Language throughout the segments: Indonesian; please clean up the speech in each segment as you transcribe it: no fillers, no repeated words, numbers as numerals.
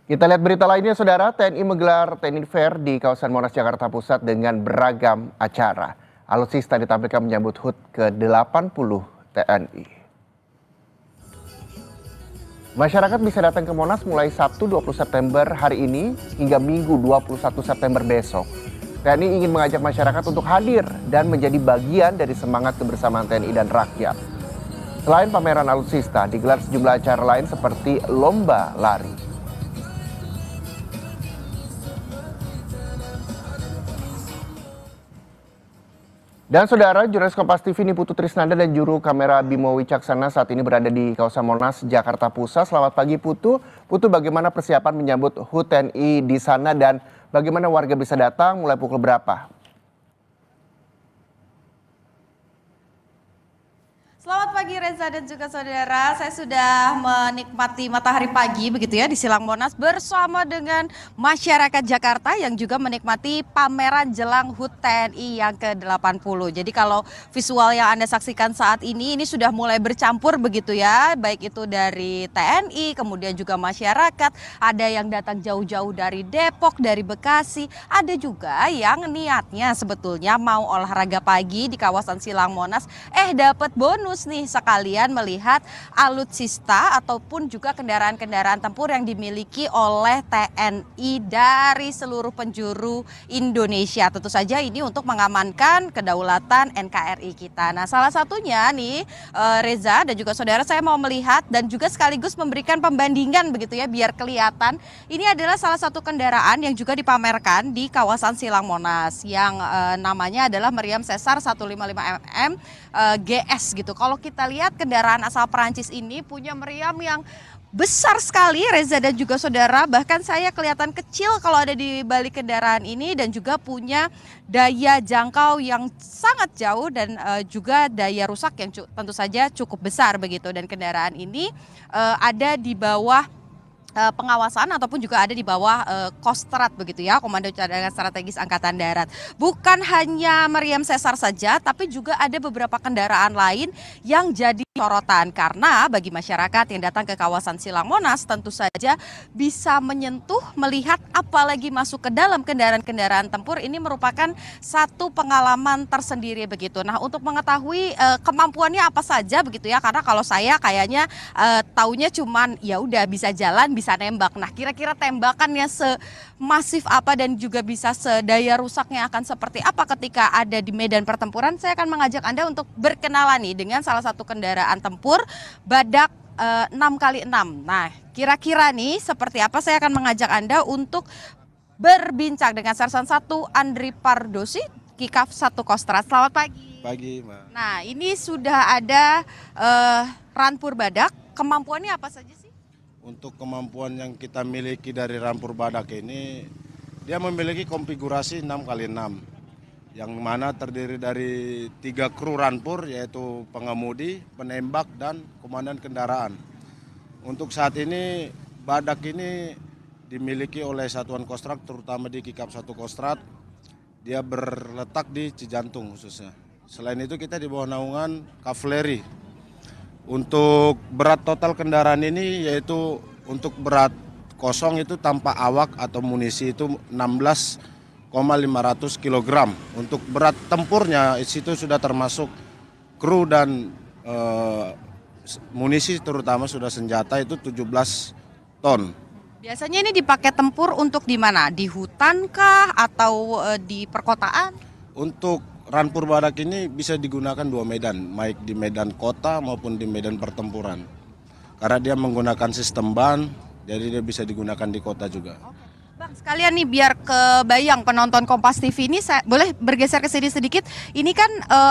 Kita lihat berita lainnya, Saudara. TNI menggelar TNI Fair di kawasan Monas, Jakarta Pusat dengan beragam acara. Alutsista ditampilkan menyambut HUT ke-80 TNI. Masyarakat bisa datang ke Monas mulai Sabtu 20 September hari ini hingga Minggu 21 September besok. TNI ingin mengajak masyarakat untuk hadir dan menjadi bagian dari semangat kebersamaan TNI dan rakyat. Selain pameran alutsista, digelar sejumlah acara lain seperti lomba lari. Dan Saudara, jurnalis Kompas TV Niputu Trisnanda dan juru kamera Bimo Wicaksana saat ini berada di kawasan Monas, Jakarta Pusat. Selamat pagi Putu. Putu, bagaimana persiapan menyambut HUT TNI di sana dan bagaimana warga bisa datang mulai pukul berapa? Selamat pagi Reza dan juga saudara, saya sudah menikmati matahari pagi begitu ya di Silang Monas bersama dengan masyarakat Jakarta yang juga menikmati pameran jelang HUT TNI yang ke-80. Jadi kalau visual yang Anda saksikan saat ini sudah mulai bercampur begitu ya, baik itu dari TNI kemudian juga masyarakat, ada yang datang jauh-jauh dari Depok, dari Bekasi, ada juga yang niatnya sebetulnya mau olahraga pagi di kawasan Silang Monas, dapat bonus nih sekalian melihat alutsista ataupun juga kendaraan-kendaraan tempur yang dimiliki oleh TNI dari seluruh penjuru Indonesia. Tentu saja ini untuk mengamankan kedaulatan NKRI kita. Nah, salah satunya nih Reza dan juga saudara, saya mau melihat dan juga sekaligus memberikan pembandingan begitu ya biar kelihatan. Ini adalah salah satu kendaraan yang juga dipamerkan di kawasan Silang Monas yang namanya adalah Meriam Cesar 155mm GS gitu. Kalau kita lihat kendaraan asal Perancis ini punya meriam yang besar sekali Reza dan juga saudara, bahkan saya kelihatan kecil kalau ada di balik kendaraan ini dan juga punya daya jangkau yang sangat jauh dan juga daya rusak yang tentu saja cukup besar begitu, dan kendaraan ini ada di bawah pengawasan ataupun juga ada di bawah Kostrad begitu ya, Komando Cadangan Strategis Angkatan Darat. Bukan hanya Meriam Cesar saja, tapi juga ada beberapa kendaraan lain yang jadi sorotan karena bagi masyarakat yang datang ke kawasan Silang Monas tentu saja bisa menyentuh, melihat, apalagi masuk ke dalam kendaraan-kendaraan tempur ini merupakan satu pengalaman tersendiri begitu. Nah, untuk mengetahui kemampuannya apa saja begitu ya, karena kalau saya kayaknya taunya cuman ya udah bisa jalan, bisa nembak. Nah, kira-kira tembakannya semasif apa dan juga bisa sedaya rusaknya akan seperti apa ketika ada di medan pertempuran? Saya akan mengajak Anda untuk berkenalan nih dengan salah satu kendaraan tempur Badak 6x6. Nah, kira-kira nih seperti apa? Saya akan mengajak Anda untuk berbincang dengan Sersan 1 Andri Pardosi, Kikaf 1 Kostrad. Selamat pagi. Pagi, Mbak. Nah, ini sudah ada Rampur Badak. Kemampuannya apa saja sih? Untuk kemampuan yang kita miliki dari Rampur Badak ini, dia memiliki konfigurasi 6x6, yang mana terdiri dari 3 kru Rampur, yaitu pengemudi, penembak, dan komandan kendaraan. Untuk saat ini, Badak ini dimiliki oleh Satuan Kostrad, terutama di Kikap 1 Kostrad. Dia berletak di Cijantung khususnya. Selain itu kita di bawah naungan kavaleri. Untuk berat total kendaraan ini yaitu untuk berat kosong itu tanpa awak atau munisi itu 16,500 kg. Untuk berat tempurnya itu sudah termasuk kru dan munisi, terutama sudah senjata itu 17 ton. Biasanya ini dipakai tempur untuk di mana? Di hutan kah atau di perkotaan? Untuk Rampur Badak ini bisa digunakan 2 medan, baik di medan kota maupun di medan pertempuran. Karena dia menggunakan sistem ban, jadi dia bisa digunakan di kota juga. Bang, sekalian nih biar kebayang penonton Kompas TV ini, saya boleh bergeser ke sini sedikit. Ini kan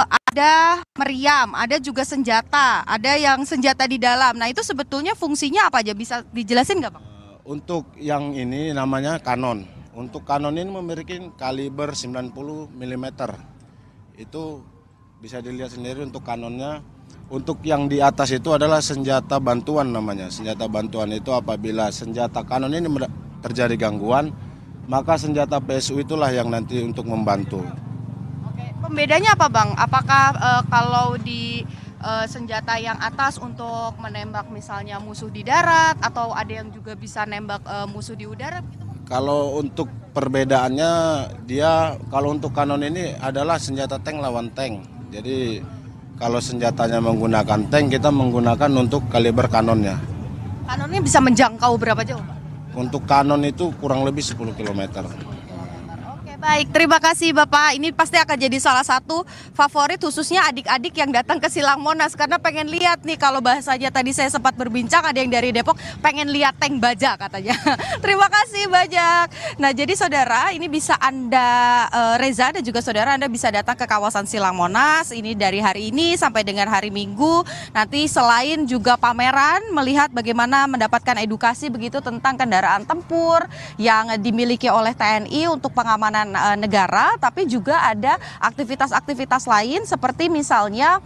ada meriam, ada juga senjata, ada yang senjata di dalam. Nah, itu sebetulnya fungsinya apa aja? Bisa dijelasin nggak, Bang? Untuk yang ini namanya kanon. Untuk kanon ini memiliki kaliber 90 mm. Itu bisa dilihat sendiri untuk kanonnya. Untuk yang di atas itu adalah senjata bantuan namanya. Senjata bantuan itu apabila senjata kanon ini terjadi gangguan, maka senjata PSU itulah yang nanti untuk membantu. Oke, pembedanya apa Bang? Apakah kalau di senjata yang atas untuk menembak misalnya musuh di darat, atau ada yang juga bisa nembak musuh di udara gitu? Kalau untuk perbedaannya, dia kalau untuk kanon ini adalah senjata tank lawan tank. Jadi kalau senjatanya menggunakan tank, kita menggunakan untuk kaliber kanonnya. Kanonnya bisa menjangkau berapa jauh, Pak? Untuk kanon itu kurang lebih 10 km. Oke, baik, terima kasih Bapak. Ini pasti akan jadi salah satu favorit khususnya adik-adik yang datang ke Silang Monas, karena pengen lihat nih, kalau bahasanya tadi saya sempat berbincang, ada yang dari Depok pengen lihat tank Bajak katanya. Terima kasih Bajak. Nah, jadi saudara, ini bisa Anda Reza dan juga saudara, Anda bisa datang ke kawasan Silang Monas ini dari hari ini sampai dengan hari Minggu. Nanti selain juga pameran, melihat bagaimana mendapatkan edukasi begitu tentang kendaraan tempur yang dimiliki oleh TNI untuk pengamanan negara, tapi juga ada aktivitas-aktivitas lain seperti misalnya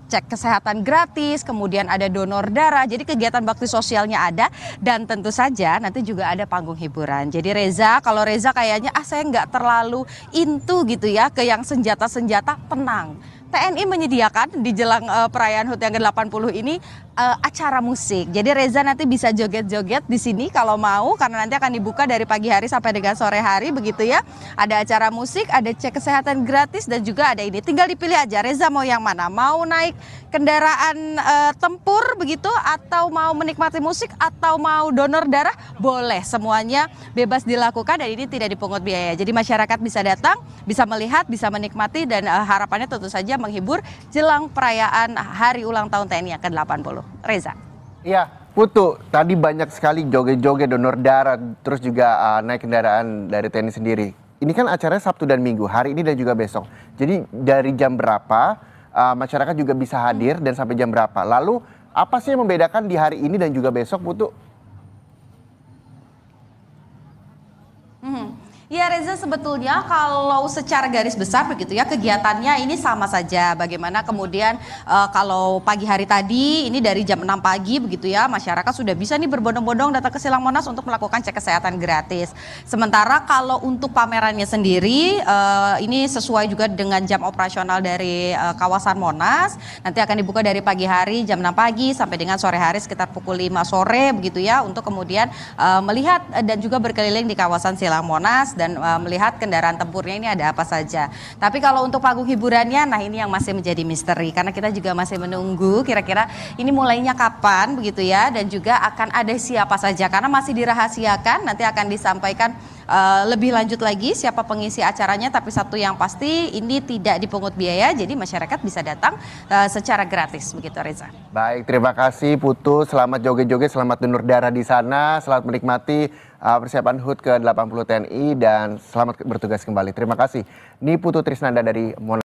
cek kesehatan gratis, kemudian ada donor darah. Jadi kegiatan bakti sosialnya ada, dan tentu saja nanti juga ada panggung hiburan. Jadi Reza, kalau Reza kayaknya saya nggak terlalu into gitu ya ke yang senjata-senjata, tenang. TNI menyediakan di jelang perayaan HUT yang ke-80 ini acara musik. Jadi Reza nanti bisa joget-joget di sini kalau mau, karena nanti akan dibuka dari pagi hari sampai dengan sore hari begitu ya. Ada acara musik, ada cek kesehatan gratis, dan juga ada ini. Tinggal dipilih aja Reza mau yang mana. Mau naik kendaraan tempur begitu, atau mau menikmati musik, atau mau donor darah, boleh. Semuanya bebas dilakukan dan ini tidak dipungut biaya. Jadi masyarakat bisa datang, bisa melihat, bisa menikmati, dan harapannya tentu saja menghibur jelang perayaan hari ulang tahun TNI yang ke-80. Reza. Iya, Putu, tadi banyak sekali joget-joget donor darah, terus juga naik kendaraan dari TNI sendiri. Ini kan acaranya Sabtu dan Minggu, hari ini dan juga besok. Jadi dari jam berapa masyarakat juga bisa hadir dan sampai jam berapa? Lalu apa sih yang membedakan di hari ini dan juga besok, Putu? Ya Reza, sebetulnya kalau secara garis besar begitu ya, kegiatannya ini sama saja. Bagaimana kemudian kalau pagi hari tadi ini dari jam 6 pagi begitu ya, masyarakat sudah bisa nih berbondong-bondong datang ke Silang Monas untuk melakukan cek kesehatan gratis. Sementara kalau untuk pamerannya sendiri ini sesuai juga dengan jam operasional dari kawasan Monas. Nanti akan dibuka dari pagi hari jam 6 pagi sampai dengan sore hari sekitar pukul 5 sore begitu ya, untuk kemudian melihat dan juga berkeliling di kawasan Silang Monas dan melihat kendaraan tempurnya ini ada apa saja. Tapi kalau untuk panggung hiburannya, nah ini yang masih menjadi misteri, karena kita juga masih menunggu kira-kira ini mulainya kapan begitu ya, dan juga akan ada siapa saja, karena masih dirahasiakan. Nanti akan disampaikan lebih lanjut lagi siapa pengisi acaranya, tapi satu yang pasti ini tidak dipungut biaya, jadi masyarakat bisa datang secara gratis begitu Reza. Baik, terima kasih Putu, selamat joget-joget, selamat donor darah di sana, selamat menikmati persiapan HUT ke-80 TNI, dan selamat bertugas kembali. Terima kasih. Ini Putu Trisnanda dari Monas.